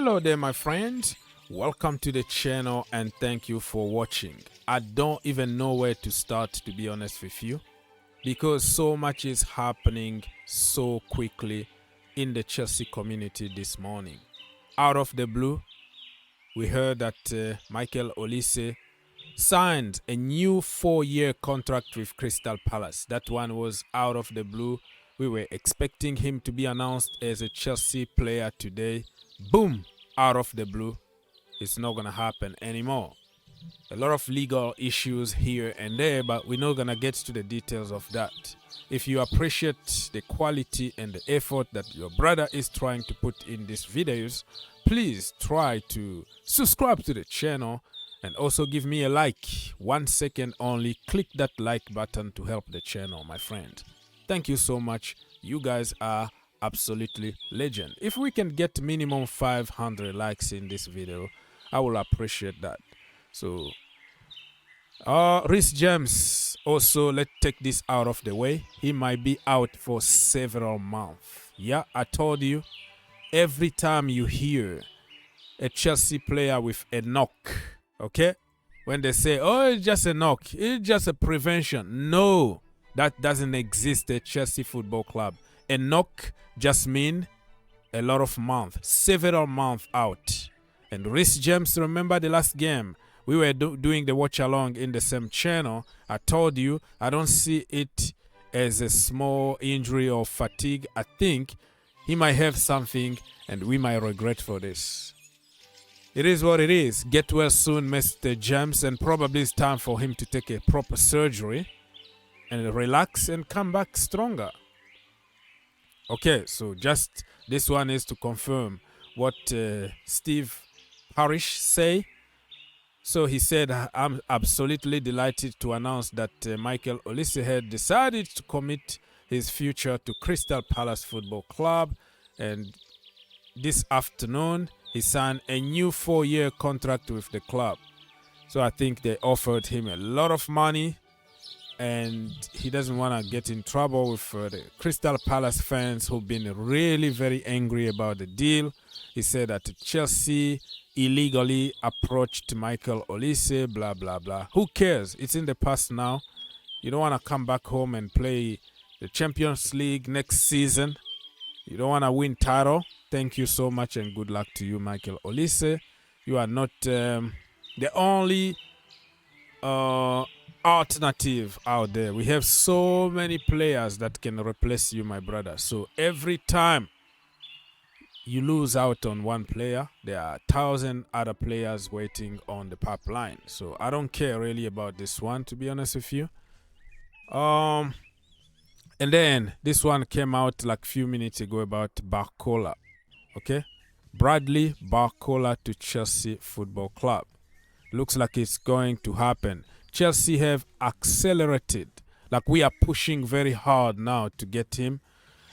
Hello there, my friends. Welcome to the channel and thank you for watching. I don't even know where to start, to be honest with you, because so much is happening so quickly in the Chelsea community this morning. Out of the blue, we heard that Michael Olise signed a new 4-year contract with Crystal Palace. That one was out of the blue. We were expecting him to be announced as a Chelsea player today. Boom, out of the blue. It's not going to happen anymore. A lot of legal issues here and there, but we're not going to get to the details of that. If you appreciate the quality and the effort that your brother is trying to put in these videos, please try to subscribe to the channel and also give me a like. 1 second only. Click that like button to help the channel, my friend. Thank you so much. You guys are absolutely legend. If we can get minimum 500 likes in this video, I will appreciate that. So, Reece James, also, let's take this out of the way. He might be out for several months. Yeah, I told you, every time you hear a Chelsea player with a knock, okay, when they say, oh, it's just a knock, it's just a prevention. No, that doesn't exist at Chelsea Football Club. A knock just means a lot of months, several months out. And Reece James, remember the last game? We were doing the watch along in the same channel. I told you I don't see it as a small injury or fatigue. I think he might have something and we might regret for this. It is what it is. Get well soon, Mr. James, and probably it's time for him to take a proper surgery and relax and come back stronger. Okay, so just this one is to confirm what Steve Parish say. So he said, I'm absolutely delighted to announce that Michael Olise had decided to commit his future to Crystal Palace Football Club, and this afternoon he signed a new 4-year contract with the club. So I think they offered him a lot of money, and he doesn't want to get in trouble with the Crystal Palace fans who've been really very angry about the deal. He said that Chelsea illegally approached Michael Olise, blah, blah, blah. Who cares? It's in the past now. You don't want to come back home and play the Champions League next season. You don't want to win title. Thank you so much and good luck to you, Michael Olise. You are not the only alternative out there. We have so many players that can replace you, my brother. So every time you lose out on one player, there are 1,000 other players waiting on the pipeline. So I don't care really about this one, to be honest with you. And then this one came out like a few minutes ago about Barcola. Okay, Bradley Barcola to Chelsea Football Club. Looks like it's going to happen. Chelsea have accelerated, like we are pushing very hard now to get him.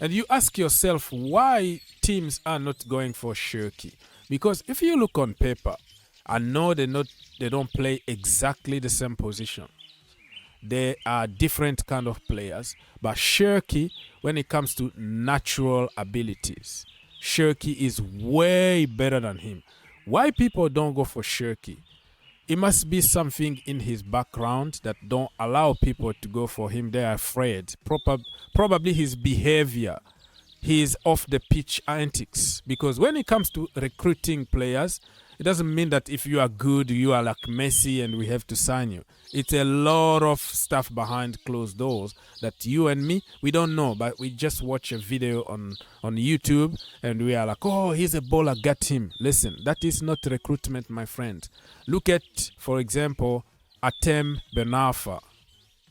And you ask yourself why teams are not going for Cherki. Because if you look on paper, I know they don't play exactly the same position. They are different kind of players. But Cherki, when it comes to natural abilities, Cherki is way better than him. Why people don't go for Cherki? It must be something in his background that don't allow people to go for him. They are afraid. Probably his behavior, his off-the-pitch antics. Because when it comes to recruiting players, it doesn't mean that if you are good, you are like Messi and we have to sign you. It's a lot of stuff behind closed doors that you and me, we don't know. But we just watch a video on YouTube and we are like, oh, he's a baller, get him. Listen, that is not recruitment, my friend. Look at, for example, Hakim Ziyech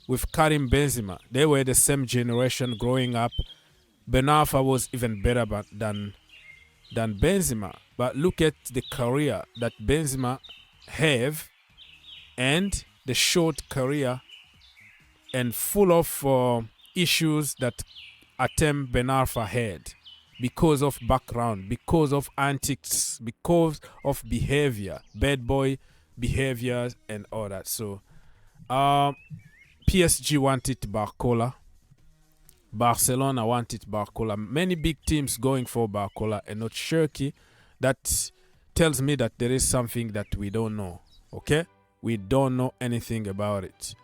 with Karim Benzema. They were the same generation growing up. Ziyech was even better than Benzema. But look at the career that Benzema have and the short career and full of issues that Hakim Ziyech had because of background, because of antics, because of behavior, bad boy behaviors and all that. So PSG wanted Barcola. Barcelona wanted Barcola. Many big teams going for Barcola and not Cherki. That tells me that there is something that we don't know. Okay, we don't know anything about it.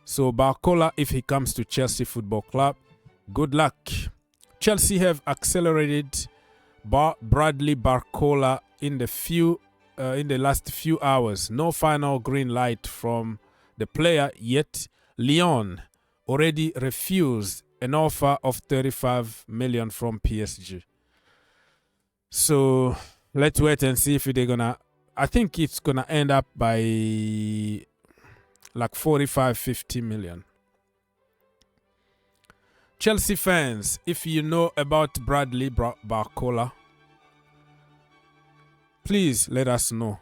So Barcola, if he comes to Chelsea Football Club, good luck. Chelsea have accelerated Bradley Barcola in the last few hours. No final green light from the player yet. Lyon already refused an offer of 35 million from PSG. So let's wait and see if they're gonna. I think it's gonna end up by like 45-50 million. Chelsea fans, if you know about Bradley Barcola, please let us know.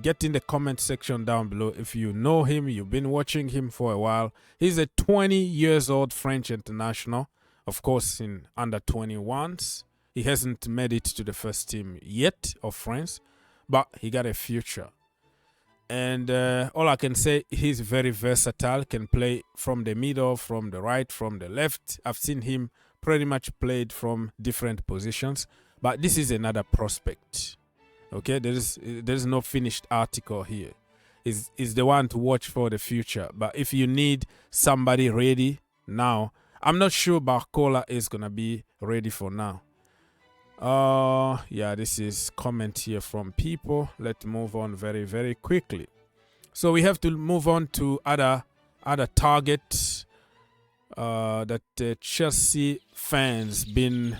Get in the comment section down below if you know him, you've been watching him for a while. He's a 20-year-old French international, of course in under 21s. He hasn't made it to the first team yet of France, but he got a future. And all I can say, he's very versatile, can play from the middle, from the right, from the left. I've seen him pretty much played from different positions, but this is another prospect. Okay, there's no finished article here. Is the one to watch for the future. But if you need somebody ready now, I'm not sure Barcola is gonna be ready for now. Yeah, this is comment here from people. Let's move on very, very quickly. So we have to move on to other targets that Chelsea fans been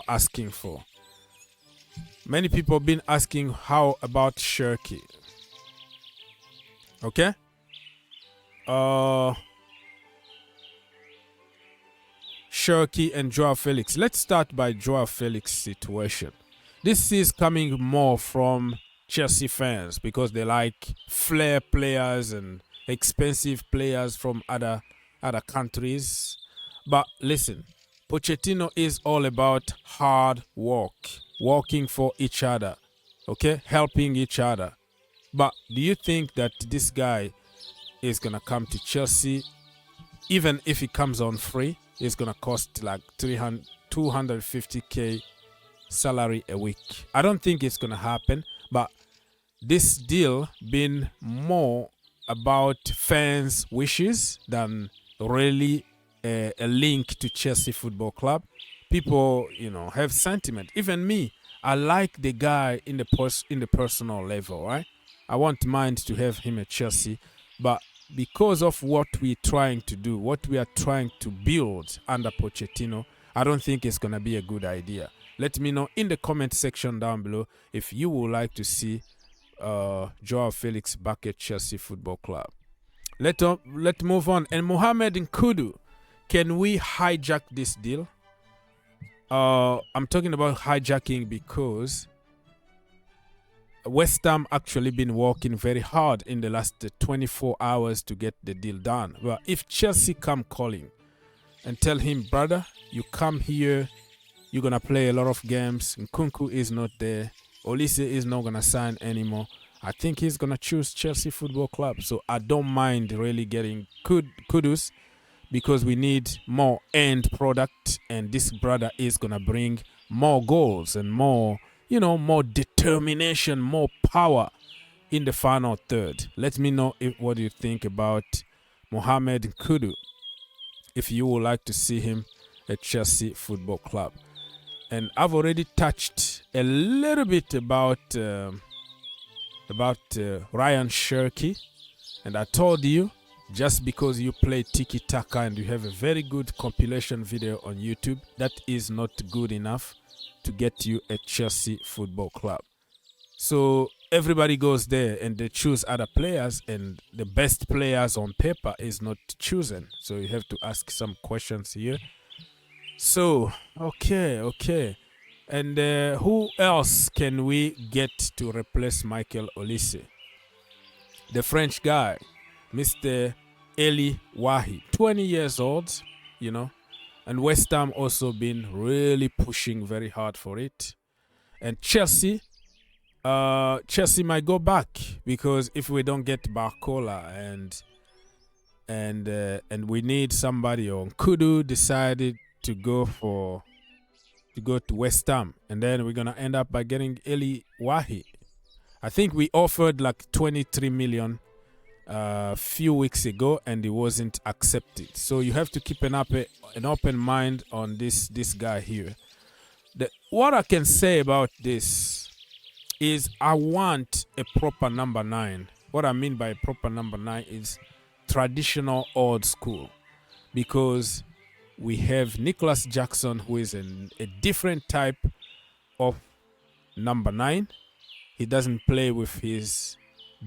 asking for. Many people have been asking how about Cherki. Okay? Cherki and Joao Felix. Let's start by Joao Felix situation. This is coming more from Chelsea fans because they like flair players and expensive players from other countries. But listen, Pochettino is all about hard work, working for each other, okay, helping each other. But do you think that this guy is gonna come to Chelsea? Even if he comes on free, it's gonna cost like 250k salary a week. I don't think it's gonna happen, but this deal been more about fans' wishes than really a link to Chelsea Football Club. People, have sentiment. Even me, I like the guy in the personal level, right? I won't mind to have him at Chelsea, but because of what we're trying to do, what we are trying to build under Pochettino, I don't think it's gonna be a good idea. Let me know in the comment section down below if you would like to see Joao Felix back at Chelsea Football Club. Let's move on. And Mohamed and Kudus, can we hijack this deal? I'm talking about hijacking because West Ham actually been working very hard in the last 24 hours to get the deal done. But if Chelsea come calling and tell him, brother, you come here, you're going to play a lot of games, Nkunku is not there, Olise is not going to sign anymore, I think he's going to choose Chelsea Football Club. So I don't mind really getting Kudus because we need more end product, and this brother is going to bring more goals and more, more determination, more power in the final third. Let me know what you think about Mohamed Kudus, if you would like to see him at Chelsea Football Club. And I've already touched a little bit about Ryan Cherki, and I told you, just because you play tiki-taka and you have a very good compilation video on YouTube, that is not good enough to get you a Chelsea Football Club. So everybody goes there and they choose other players, and the best players on paper is not chosen. So you have to ask some questions here. So, okay. And who else can we get to replace Michael Olise? The French guy, Mr. Wahi, 20 years old, and West Ham also been really pushing very hard for it. And Chelsea might go back, because if we don't get Barcola and we need somebody on, Kudus decided to go for to go to West Ham, and then we're gonna end up by getting Eli Wahi. I think we offered like 23 million a few weeks ago, and it wasn't accepted. So you have to keep an open mind on this guy here. What I can say about this is I want a proper number 9. What I mean by a proper number 9 is traditional old school, because we have Nicholas Jackson, who is a different type of number 9. He doesn't play with his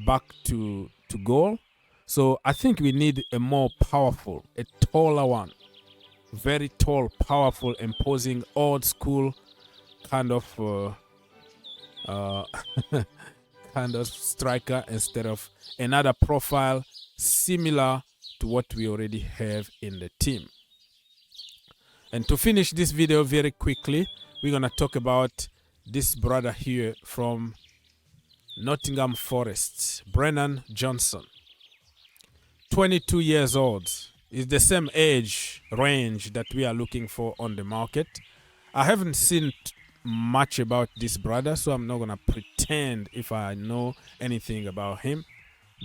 back to goal. So I think we need a more powerful, a taller one. Very tall, powerful, imposing, old school kind of kind of striker, instead of another profile similar to what we already have in the team. And to finish this video very quickly, we're going to talk about this brother here from Nottingham Forest, Brennan Johnson. 22 years old. Is the same age range that we are looking for on the market. I haven't seen much about this brother, so I'm not going to pretend if I know anything about him.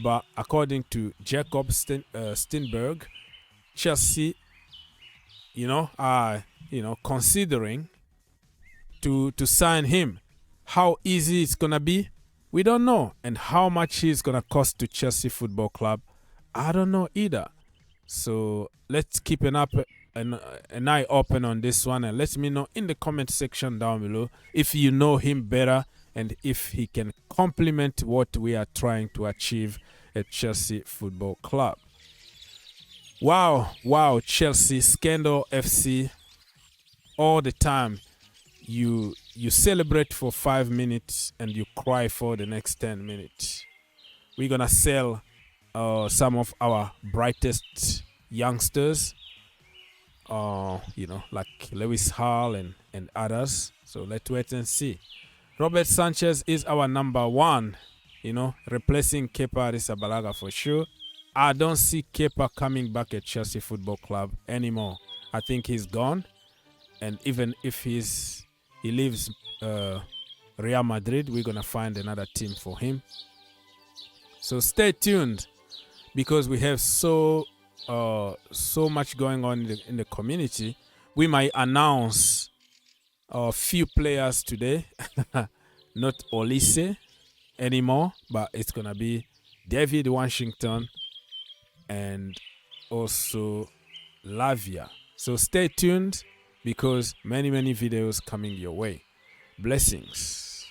But according to Jacob Steinberg, Chelsea, are considering to sign him. How easy it's gonna be, we don't know, and how much he's gonna cost to Chelsea Football Club, I don't know either. So let's keep an eye open on this one, and let me know in the comment section down below if you know him better and if he can complement what we are trying to achieve at Chelsea Football Club. Wow, Chelsea, Scandal FC, all the time. You celebrate for 5 minutes and you cry for the next 10 minutes. We're gonna sell some of our brightest youngsters, like Lewis Hall and others. So let's wait and see. Robert Sanchez is our number 1, replacing Kepa Arrizabalaga for sure. I don't see Kepa coming back at Chelsea Football Club anymore. I think he's gone. And even if he leaves Real Madrid, we're going to find another team for him. So stay tuned, because we have so much going on in the community. We might announce a few players today. Not Olise anymore, but it's going to be Deivid Washington and also Lavia. So stay tuned, because many videos coming your way. Blessings.